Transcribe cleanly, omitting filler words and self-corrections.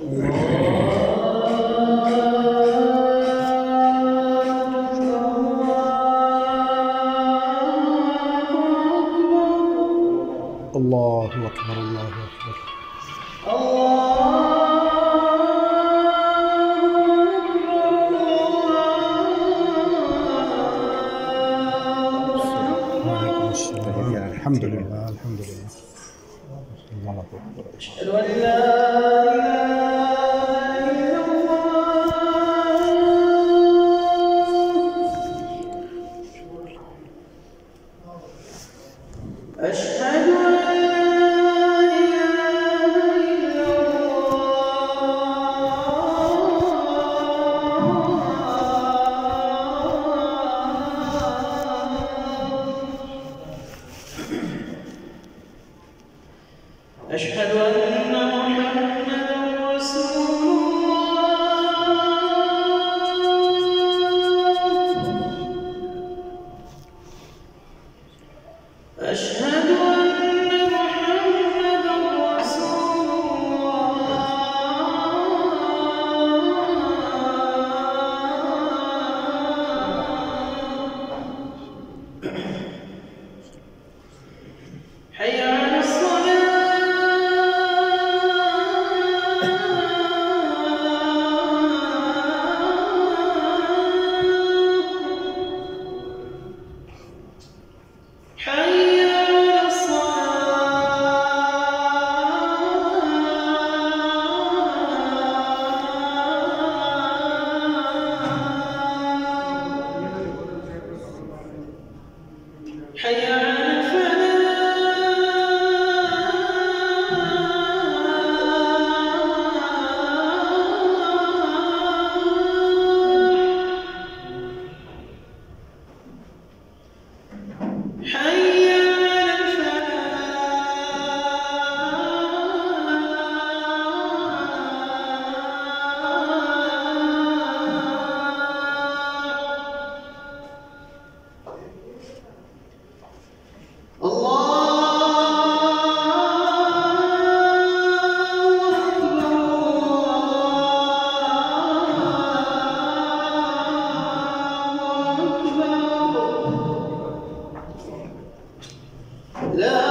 الله أكبر الله أكبر. وعليكم السلام. الحمد لله الحمد لله. الله أكبر. أشهد أن لا إله إلا الله. أشهد أن أشهد أن محمدًا رسول الله. أشهد أن محمدًا رسول الله. حي على الصلاة. حي على الصلاة. حي على الفلاح. حي على الفلاح. الله أكبر. لا